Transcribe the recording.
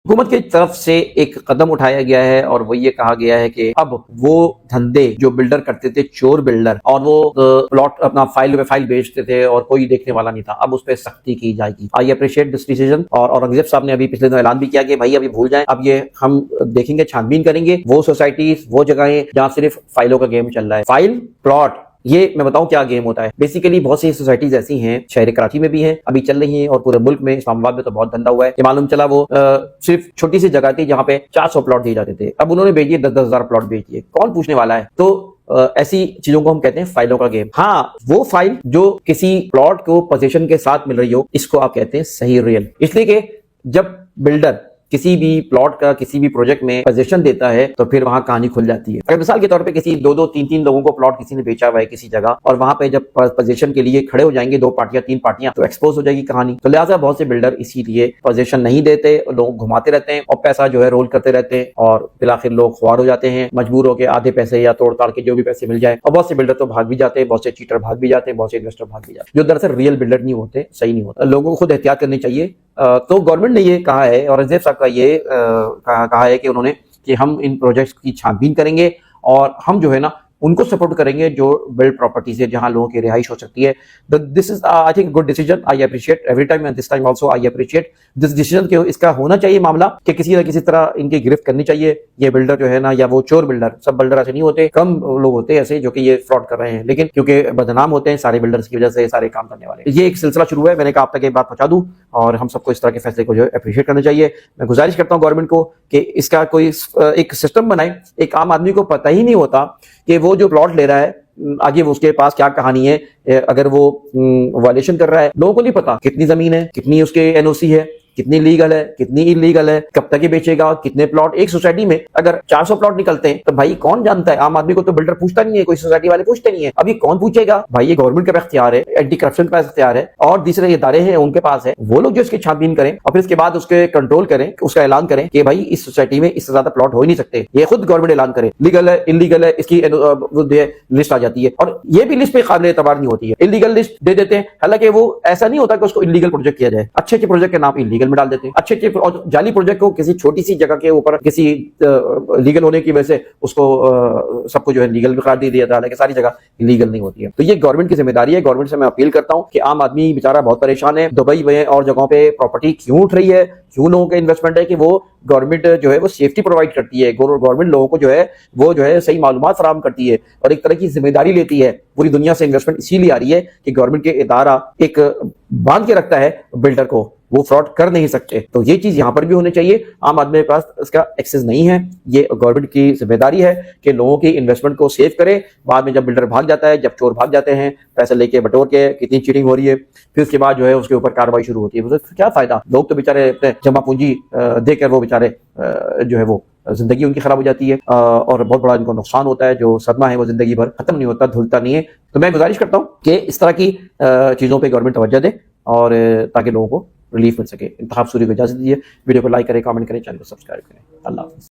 हुकूमत की तरफ से एक कदम उठाया गया है और वो ये कहा गया है कि अब वो धंधे जो बिल्डर करते थे, चोर बिल्डर, और वो प्लॉट अपना फाइल पे फाइल बेचते थे और कोई देखने वाला नहीं था, अब उस पर सख्ती की जाएगी। I appreciate this decision. और औरंगजेब साहब ने अभी पिछले दिन ऐलान भी किया कि भाई अभी भूल जाएं, अब ये हम देखेंगे, छानबीन करेंगे वो सोसाइटीज, वो जगहें जहां सिर्फ फाइलों का गेम चल रहा है। फाइल, प्लॉट, ये मैं बताऊं क्या गेम होता है। बेसिकली बहुत सी सोसाइटीज ऐसी हैं, शहर कराची में भी हैं, अभी चल रही हैं, और पूरे मुल्क में, इस्लामाबाद में तो बहुत धंधा हुआ है। ये मालूम चला वो सिर्फ छोटी सी जगह थी जहां पे 400 प्लॉट दिए जाते थे, अब उन्होंने भेजिए 10-10 हजार प्लॉट बेच दिए। कौन पूछने वाला है? तो ऐसी चीजों को हम कहते हैं फाइलों का गेम। हाँ, वो फाइल जो किसी प्लॉट को पोजीशन के साथ मिल रही हो, इसको आप कहते हैं सही रियल। इसलिए कि जब बिल्डर किसी भी प्लॉट का किसी भी प्रोजेक्ट में पोजीशन देता है तो फिर वहां कहानी खुल जाती है। अगर मिसाल के तौर पे किसी 2-2, 3-3 लोगों को प्लॉट किसी ने बेचा हुआ है किसी जगह, और वहां पे जब पोजीशन के लिए खड़े हो जाएंगे 2 पार्टियां 3 पार्टियां, तो एक्सपोज हो जाएगी कहानी। तो लिहाजा बहुत से बिल्डर इसीलिए पोजीशन नहीं देते, लोग घुमाते रहते हैं और पैसा जो है रोल करते रहते हैं, और फिर आखिर लोग ख्वार हो जाते हैं, मजबूर होकर आधे पैसे या तोड़ ताड़ के जो भी पैसे मिल जाए। और बहुत से बिल्डर तो भाग भी जाते हैं, बहुत से चीटर भाग भी जाते हैं, बहुत से इन्वेस्टर भाग भी जाते हैं, जो दरअसल रियल बिल्डर नहीं होते, सही नहीं होता। लोगों को खुद एहतियात करनी चाहिए। तो गवर्नमेंट ने ये कहा है, औरंगजेब साहब का ये कहा है कि उन्होंने कि हम इन प्रोजेक्ट्स की छानबीन करेंगे और हम जो है ना उनको सपोर्ट करेंगे जो बिल्ड प्रॉपर्टीज है, जहां लोगों की रिहाइश हो सकती है। This is I think good decision. I appreciate every time and this time also I appreciate this decision. के इसका होना चाहिए मामला कि किसी न किसी तरह इनकी गिरफ्त करनी चाहिए। ये बिल्डर जो है ना, या वो चोर बिल्डर, सब बिल्डर ऐसे नहीं होते, कम लोग होते हैं ऐसे जो कि ये फ्रॉड कर रहे हैं, लेकिन क्योंकि बदनाम होते हैं सारे बिल्डर्स की वजह से, सारे काम करने वाले। ये एक सिलसिला शुरू है, मैंने कहा आप तक एक बात पहुंचा दूं, और हम सबको इस तरह के फैसले को जो है अप्रिशिएट करना चाहिए। मैं गुजारिश करता हूं गवर्नमेंट को कि इसका कोई एक सिस्टम बनाए। एक आम आदमी को पता ही नहीं होता कि वो जो प्लॉट ले रहा है आगे वो उसके पास क्या कहानी है, अगर वो वायलेशन कर रहा है। लोगों को नहीं पता कितनी जमीन है, कितनी उसके एनओसी है, कितनी लीगल है, कितनी इलीगल है, कब तक ये बेचेगा, कितने प्लॉट। एक सोसाइटी में अगर 400 प्लॉट निकलते हैं तो भाई कौन जानता है? आम आदमी को तो बिल्डर पूछता नहीं है, कोई सोसाइटी वाले पूछते नहीं है। अभी कौन पूछेगा भाई? ये गवर्नमेंट का इख्तियार है, एंटी करप्शन का इख्तियार है, और दूसरे इदारे हैं उनके पास है। वो लोग जो इसकी छानबीन करें और फिर इसके बाद उसके कंट्रोल करें, उसका ऐलान करें कि भाई इस सोसाइटी में इससे ज्यादा प्लॉट हो ही नहीं सकते। ये खुद गवर्नमेंट ऐलान करे, लीगल है, इलीगल है, इसकी लिस्ट आ जाती है, और ये भी लिस्ट पे काबिल एतबार नहीं होती है। इलीगल लिस्ट दे देते हैं, हालांकि वो ऐसा नहीं होता कि उसको इलीगल प्रोजेक्ट किया जाए, अच्छे अच्छे प्रोजेक्ट के नाम इलीगल में डाल देते हैं। अच्छे और जाली प्रोजेक्ट को किसी छोटी सी जगह के ऊपर किसी लीगल होने की वजह से उसको सबको जो है लीगल भी करार दे दिया था, हालांकि सारी जगह लीगल नहीं होती है। तो ये गवर्नमेंट की जिम्मेदारी है। गवर्नमेंट से मैं अपील करता हूं कि आम आदमी बेचारा बहुत परेशान है, दुबई में और जगहों पे प्रॉपर्टी क्यों उठ रही है, क्यों लोगों का इन्वेस्टमेंट है कि वो गवर्नमेंट जो है वो सेफ्टी प्रोवाइड करती है। गवर्नमेंट लोगों को जो है सही मालूमात फराहम करती है और एक तरह की जिम्मेदारी लेती है। पूरी दुनिया से इन्वेस्टमेंट इसीलिए आ रही है कि गवर्नमेंट के इदारा एक बांध के रखता है बिल्डर को, वो फ्रॉड कर नहीं सकते। तो ये चीज यहां पर भी होनी चाहिए। आम आदमी के पास इसका एक्सेस नहीं है, ये गवर्नमेंट की जिम्मेदारी है कि लोगों की इन्वेस्टमेंट को सेव करे। बाद में जब बिल्डर भाग जाता है, जब चोर भाग जाते हैं पैसे लेके बटोर के, कितनी चीटिंग हो रही है, फिर उसके बाद जो है उसके ऊपर कार्रवाई शुरू होती है। उससे क्या फायदा? लोग तो बेचारे अपने जमा पूंजी देकर वो बेचारे जो है वो जिंदगी उनकी खराब हो जाती है, और बहुत बड़ा इनको नुकसान होता है। जो सदमा है वो जिंदगी भर खत्म नहीं होता, धुलता नहीं है। तो मैं गुजारिश करता हूं कि इस तरह की चीजों पे गवर्नमेंट तवज्जो दे, और ताकि लोगों को रिलीफ मिल सके। इंतखाब सूरी को इजाजत दीजिए। वीडियो को लाइक करें, कमेंट करें, चैनल को सब्सक्राइब करें। अल्लाह हाफ़िज़।